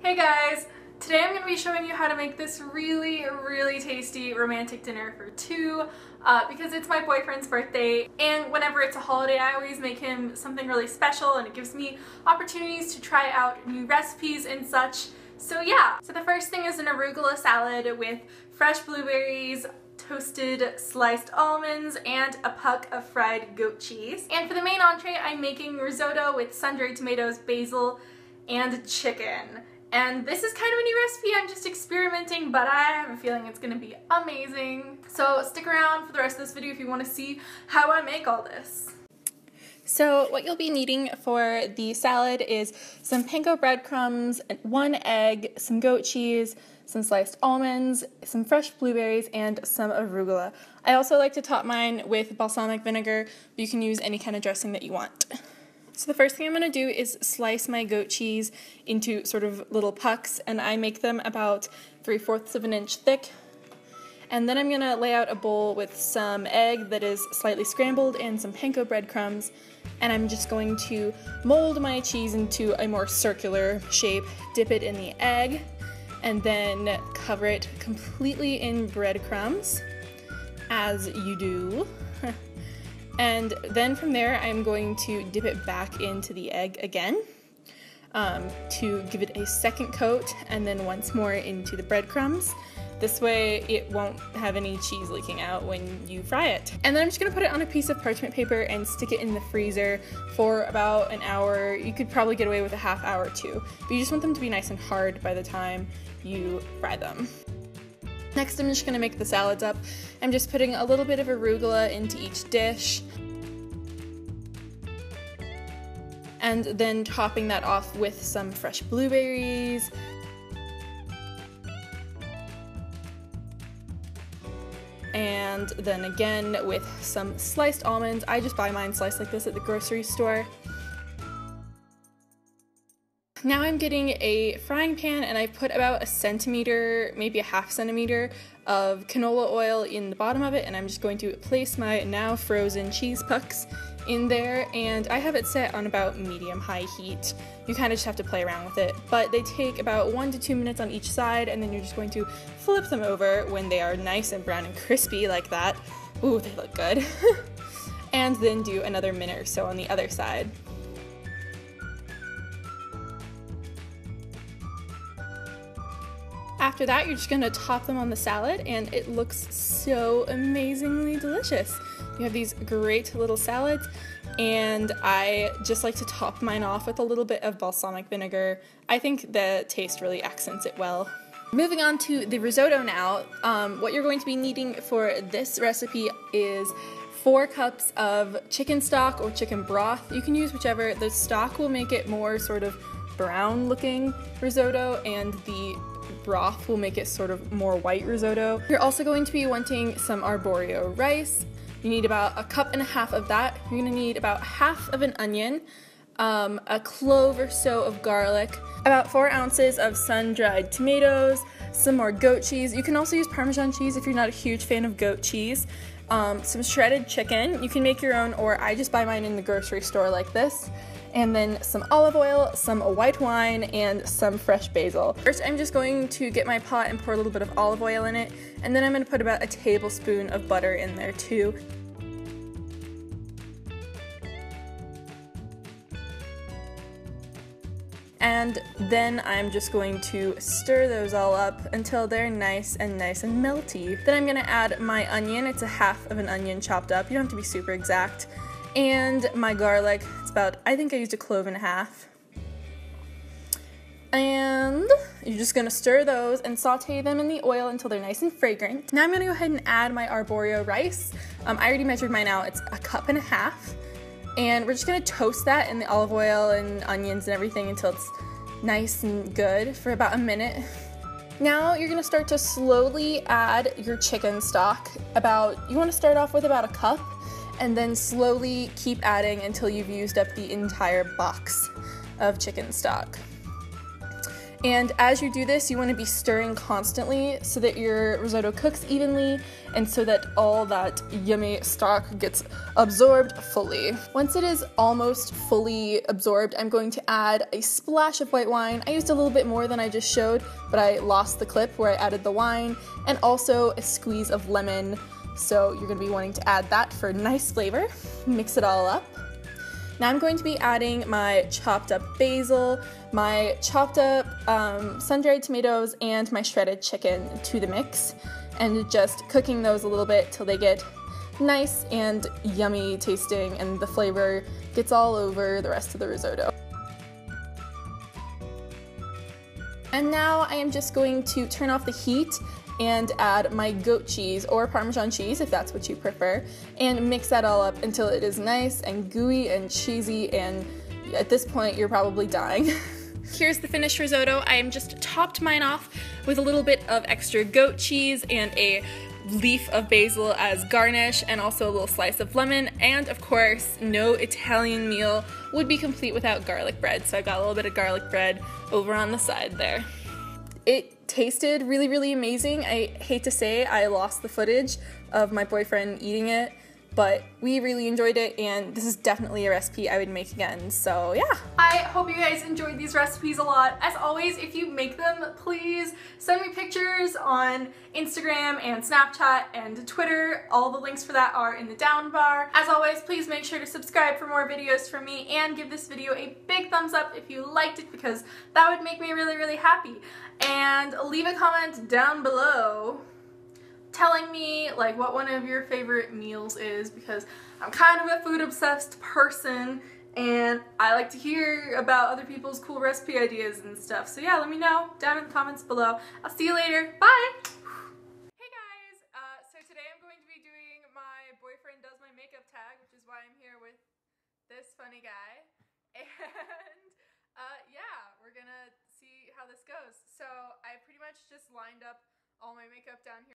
Hey guys! Today I'm going to be showing you how to make this really tasty romantic dinner for two because it's my boyfriend's birthday, and whenever it's a holiday I always make him something really special and it gives me opportunities to try out new recipes and such. So yeah, so the first thing is an arugula salad with fresh blueberries, toasted sliced almonds, and a puck of fried goat cheese. And for the main entree I'm making risotto with sun-dried tomatoes, basil, and chicken. And this is kind of a new recipe, I'm just experimenting, but I have a feeling it's gonna be amazing. So stick around for the rest of this video if you want to see how I make all this. So what you'll be needing for the salad is some panko breadcrumbs, 1 egg, some goat cheese, some sliced almonds, some fresh blueberries, and some arugula. I also like to top mine with balsamic vinegar, but you can use any kind of dressing that you want. So the first thing I'm going to do is slice my goat cheese into sort of little pucks, and I make them about 3/4 of an inch thick. And then I'm going to lay out a bowl with some egg that is slightly scrambled and some panko breadcrumbs, and I'm just going to mold my cheese into a more circular shape, dip it in the egg, and then cover it completely in breadcrumbs, as you do. And then from there, I'm going to dip it back into the egg again to give it a second coat, and then once more into the breadcrumbs. This way it won't have any cheese leaking out when you fry it. And then I'm just gonna put it on a piece of parchment paper and stick it in the freezer for about an hour. You could probably get away with a half hour too, but you just want them to be nice and hard by the time you fry them. Next, I'm just going to make the salads up. I'm just putting a little bit of arugula into each dish, and then topping that off with some fresh blueberries, and then again with some sliced almonds. I just buy mine sliced like this at the grocery store. Now I'm getting a frying pan, and I put about 1 centimeter, maybe a ½ centimeter of canola oil in the bottom of it, and I'm just going to place my now frozen cheese pucks in there, and I have it set on about medium-high heat. You kind of just have to play around with it, but they take about 1 to 2 minutes on each side, and then you're just going to flip them over when they are nice and brown and crispy like that. Ooh, they look good. And then do another minute or so on the other side. After that, you're just going to top them on the salad, and it looks so amazingly delicious. You have these great little salads, and I just like to top mine off with a little bit of balsamic vinegar. I think the taste really accents it well. Moving on to the risotto now, what you're going to be needing for this recipe is 4 cups of chicken stock or chicken broth. You can use whichever. The stock will make it more sort of brown looking risotto, and the broth will make it sort of more white risotto. You're also going to be wanting some arborio rice. You need about 1.5 cups of that. You're going to need about half of an onion, a clove or so of garlic, about 4 ounces of sun-dried tomatoes, some more goat cheese. You can also use Parmesan cheese if you're not a huge fan of goat cheese, some shredded chicken. You can make your own, or I just buy mine in the grocery store like this. And then some olive oil, some white wine, and some fresh basil. First, I'm just going to get my pot and pour a little bit of olive oil in it, and then I'm going to put about 1 tablespoon of butter in there too. And then I'm just going to stir those all up until they're nice and melty. Then I'm going to add my onion. It's 1/2 of an onion chopped up. You don't have to be super exact. And my garlic, it's about, I think I used 1.5 cloves. And you're just gonna stir those and saute them in the oil until they're nice and fragrant. Now I'm gonna go ahead and add my arborio rice. I already measured mine out, it's 1.5 cups. And we're just gonna toast that in the olive oil and onions and everything until it's nice and good for about a minute. Now you're gonna start to slowly add your chicken stock. You wanna start off with about 1 cup, and then slowly keep adding until you've used up the entire box of chicken stock. And as you do this, you want to be stirring constantly so that your risotto cooks evenly and so that all that yummy stock gets absorbed fully. Once it is almost fully absorbed, I'm going to add a splash of white wine. I used a little bit more than I just showed, but I lost the clip where I added the wine, and also a squeeze of lemon. So you're going to be wanting to add that for nice flavor. Mix it all up. Now I'm going to be adding my chopped up basil, my chopped up sun-dried tomatoes, and my shredded chicken to the mix, and just cooking those a little bit till they get nice and yummy tasting and the flavor gets all over the rest of the risotto. And now I am just going to turn off the heat and add my goat cheese or Parmesan cheese if that's what you prefer, and mix that all up until it is nice and gooey and cheesy, and at this point you're probably dying. Here's the finished risotto. I am just topped mine off with a little bit of extra goat cheese and a leaf of basil as garnish, and also a little slice of lemon, and of course no Italian meal would be complete without garlic bread, so I got a little bit of garlic bread over on the side there. It tasted really, really amazing. I hate to say I lost the footage of my boyfriend eating it, but we really enjoyed it, and this is definitely a recipe I would make again, so yeah. I hope you guys enjoyed these recipes a lot. As always, if you make them, please send me pictures on Instagram and Snapchat and Twitter. All the links for that are in the down bar. As always, please make sure to subscribe for more videos from me, and give this video a big thumbs up if you liked it, because that would make me really, really happy. And leave a comment down below telling me like what one of your favorite meals is, because I'm kind of a food obsessed person and I like to hear about other people's cool recipe ideas and stuff. So yeah, let me know down in the comments below. I'll see you later. Bye! Hey guys, so today I'm going to be doing my boyfriend does my makeup tag, which is why I'm here with this funny guy. And yeah, we're gonna see how this goes. So I pretty much just lined up all my makeup down here.